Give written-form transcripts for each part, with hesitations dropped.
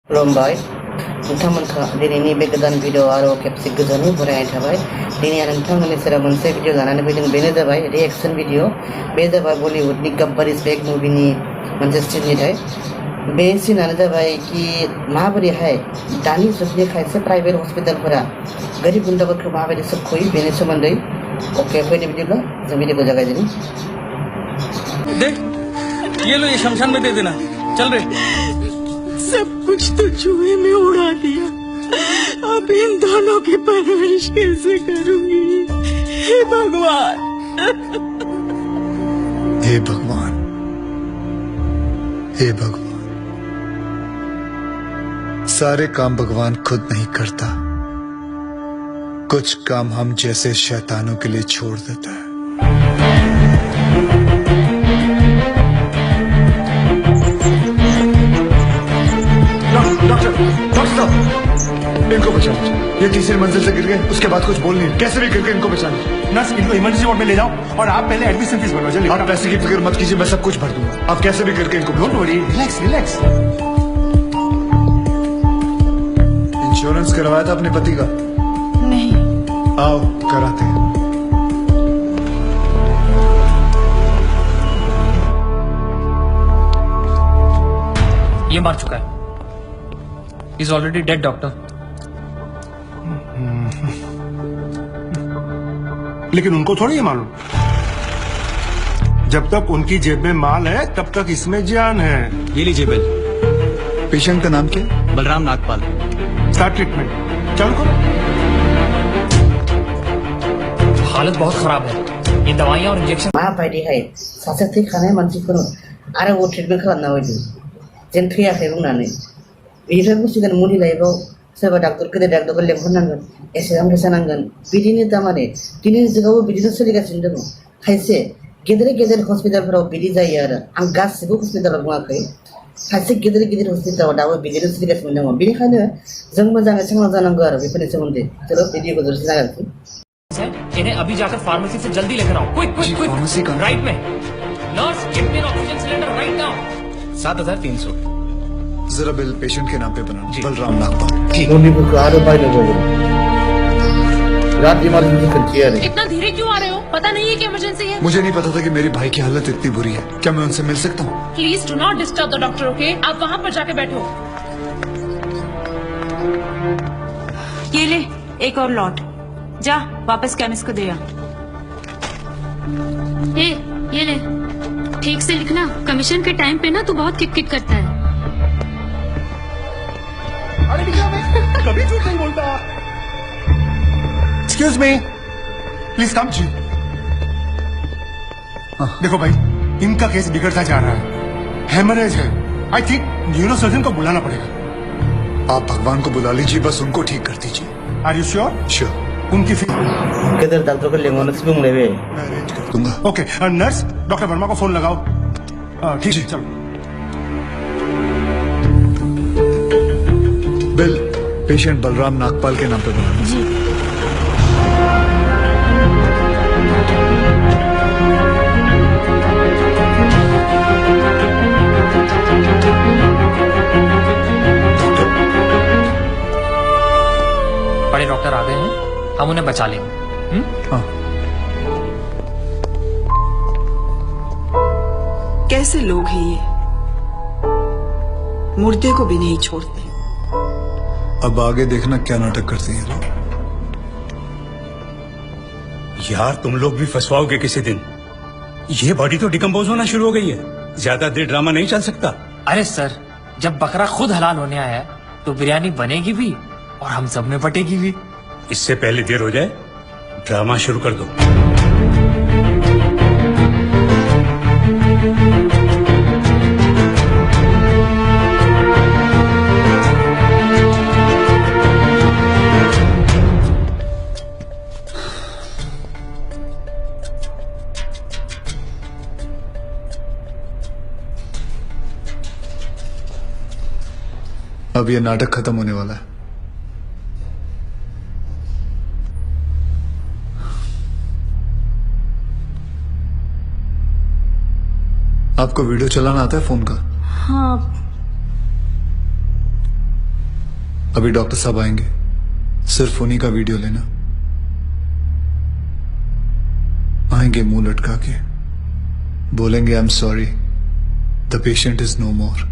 खुलुमबाय नोंथांमोनखौ दिनैनि बे गोदान भिडिअ आरो खेबसे गोजोनै बरायनाय थाबाय। दिनै आं नोंथांमोननि सेराव मोनसे भिडिअ लानानै फैदों, बेनो जाबाय रिएक्शन भिडिअ। बे जाबाय बलिउडनि गब्बर इज बेक मुभिनि मोनसे सिननिफ्राय। बे सिनानो जाबाय कि माबोरैहाय दानि जुगनि खायसे प्राइभेट हस्पिटालफोरा गोरिब गुन्द्राफोरखौ माबायदि सोबख'यो बेनि सोमोन्दै। अके फैदो बिदिब्ला जों भिडिअखौ जागायदिनि। देख ये लो, ये शमशान में दे देना। चल रे। सब कुछ तो चूहे में उड़ा दिया, अब इन दोनों की परवरिश कैसे करूंगी? हे भगवान, हे भगवान, हे भगवान। सारे काम भगवान खुद नहीं करता, कुछ काम हम जैसे शैतानों के लिए छोड़ देता है। डॉक्टर साहब, इनको बचा लीजिए। ये तीसरी मंजिल से गिर गए, उसके बाद कुछ बोल नहीं, कैसे भी गिर गए, इनको बचा लीजिए। नर्स, इनको इमरजेंसी वार्ड में ले जाओ और आप पहले एडमिशन फीस भरो। जल्दी। आप पैसे की फिक्र मत कीजिए, मैं सब कुछ भर दूंगा। आप कैसे भी करके इनको don't worry, relax relax. Insurance करवाया था अपने पति का? नहीं। आओ कराते हैं। ये मर चुका है। Is already dead doctor. लेकिन उनको थोड़ी ये मालूम, जब तक उनकी जेब में माल है तब तक इसमें जान है। ये लीजिए बिल। पेशेंट का नाम क्या? बलराम नागपाल। Start treatment. चलो करो। हालत बहुत खराब है। ये दवाइयाँ और इंजेक्शन माबायदिहाय सासे थैखानाय मानसिखौनो आरोबाव ट्रिटमेन्ट खालामना होदों जेन थैयाखै बुंनानै। बेनिफ्राय बुंसिगोन मुलि लाइफआव सोरबा डाक्टर गेदेर डाक्टरखौ लेंहरनांगोन, एसेबां फैसा नांगोन। बिदिनो थारमाने दिनैनि जुगावबो बिदिनो सोलिगासिनो दङ। खायसे गेदेर गेदेर हस्पिटालफोराव बिदि जायो आरो। आं गासिबो हस्पिटालाव बुङाखै, खायसे गेदेर गेदेर हस्पिटालाव दाबो बिदिनो सोलिगासिनो दङ। बेनिखायनो जों मोजाङै सांग्रां जानांगौ आरो बेफोरनि सोमोन्दै। चलो भिडिअखौ जोबसिन जागायनोसै। इन्हें अभी जाकर फार्मेसी से जल्दी लेकर आओ। Quick quick quick. फार्मेसी कहाँ? राइट में। Nurse, get me N oxygen cylinder right now. 7,300। जरा बिल पेशेंट के नाम पे बना। बलराम नागपाल। मुलिफोरखौ आरो बायनांगौ। बिराद इमारजेंसि खिन्थियो आरो। इतना धीरे क्यों आ रहे हो? पता नहीं है कि इमरजेंसी है। मुझे नहीं पता था कि मेरे भाई की हालत इतनी बुरी है। क्या मैं उनसे मिल सकता हूँ? Please do not disturb the doctor, okay? आप वहाँ पर जाके बैठो। ये ले एक और लॉट, जा वापस केमिस्ट को दे आ। ये ले, ठीक से लिखना। कमीशन के टाइम पे ना तू बहुत किट किट करता है। अरे भैया, मैं कभी झूठ नहीं बोलता। Excuse me, please come. जी देखो भाई, इनका केस बिगड़ता जा रहा है। हेमरेज है। आई थिंक न्यूरो सर्जन को बुलाना पड़ेगा। आप भगवान को बुला लीजिए, बस उनको ठीक कर दीजिए। Are you sure? श्योर, उनकी फीस गेदेर डाक्टरखौ लेंहरनोसो बुंलायबाय। मैं अरेंज कर दूंगा। ओके। नर्स, डॉक्टर वर्मा को फोन लगाओ। ठीक है, चलो। बिल पेशेंट बलराम नागपाल के नाम पे बना। जी। बड़े डॉक्टर आ गए हैं, हम उन्हें बचा लेंगे। हाँ। कैसे लोग हैं ये, मुर्दे को भी नहीं छोड़ते। अब आगे देखना क्या नाटक करते हैं लोग। यार तुम लोग भी फंसवाओगे किसी दिन। ये बॉडी तो डिकम्पोज होना शुरू हो गई है, ज्यादा देर ड्रामा नहीं चल सकता। अरे सर, जब बकरा खुद हलाल होने आया है तो बिरयानी बनेगी भी और हम सब में बटेगी भी। इससे पहले देर हो जाए, ड्रामा शुरू कर दो। अब ये नाटक खत्म होने वाला है। आपको वीडियो चलाना आता है फोन का? हाँ, अभी डॉक्टर साहब आएंगे, सिर्फ उन्हीं का वीडियो लेना। आएंगे मुंह लटका के, बोलेंगे I am sorry, the patient is no more.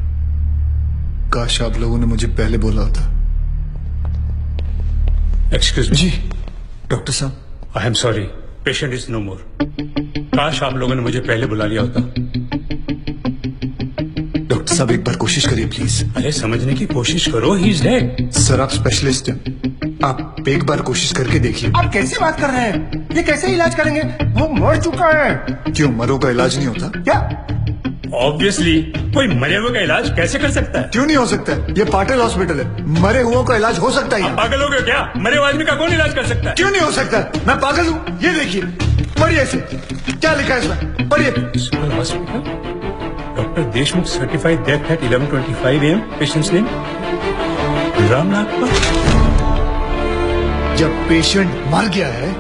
काश आप लोगों ने मुझे पहले बोला होता। Excuse me. जी डॉक्टर साहब, I am sorry, patient is no more. काश आप लोगों ने मुझे पहले बुला लिया होता। डॉक्टर साहब एक बार कोशिश करिए प्लीज। अरे समझने की कोशिश करो, ही इज डेड। सर आप स्पेशलिस्ट हैं, आप एक बार कोशिश करके देखिए। आप कैसे बात कर रहे हैं? ये कैसे इलाज करेंगे? वो मर चुका है। क्यों, मरो का इलाज नहीं होता? क्या? ऑब्वियसली कोई मरे हुए का इलाज कैसे कर सकता है? क्यों नहीं हो सकता? ये पाटिल हॉस्पिटल है, मरे हुओं का इलाज हो सकता है आप यहाँ। पागल हो गए क्या? मरे हुए आदमी का कौन इलाज कर सकता है? क्यों नहीं हो सकता? मैं पागल हूँ? ये देखिए, पढ़िए इसे, क्या लिखा है इसमें, पढ़िए। Civil hospital, doctor Deshmukh certified death at 11:25 AM, patient's name Ram Nagpal. जब पेशेंट मर गया है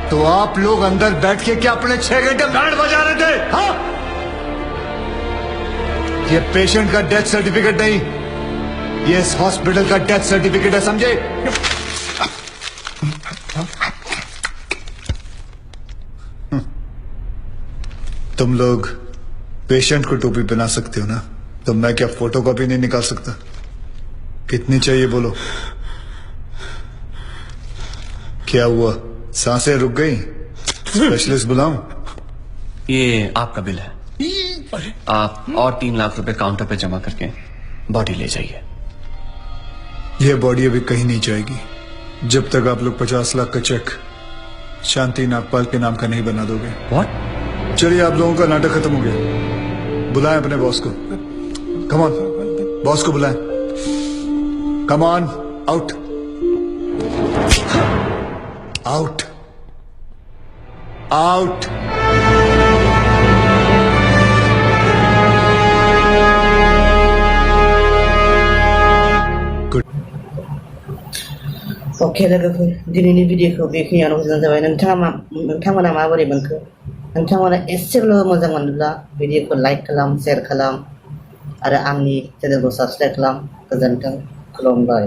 तो आप लोग अंदर बैठ के क्या अपने 6 घंटे बैंड बजा रहे थे? हाँ, ये पेशेंट का डेथ सर्टिफिकेट नहीं, ये इस हॉस्पिटल का डेथ सर्टिफिकेट है, समझे? तुम लोग पेशेंट को टोपी पहना सकते हो ना, तो मैं क्या फोटोकॉपी नहीं निकाल सकता? कितनी चाहिए बोलो? क्या हुआ, सांसें रुक गई? स्पेशलिस्ट बुलाऊं? ये आपका बिल है, आप और 3 लाख रुपए काउंटर पे जमा करके बॉडी ले जाइए। यह बॉडी अभी कहीं नहीं जाएगी जब तक आप लोग 50 लाख का चेक शांति नागपाल के नाम का नहीं बना दोगे। व्हाट? चलिए, आप लोगों का नाटक खत्म हो गया, बुलाएं अपने बॉस को। कम ऑन, बॉस को बुलाएं। Come on, out out out. अके लोगोफोर, दिनैनि भिडिअखौ बेखिनियावनो फोजोबनाय जाबाय। नोंथांमोना माबोरै मोनखो? नोंथांमोना एसेल' मोजां मोनोब्ला भिडिअखौ लाइक खालाम, शेयार खालाम आरो आंनि चेनेलखौ साबस्क्राइब खालाम। गोजोन्थों, खुलुमबाय।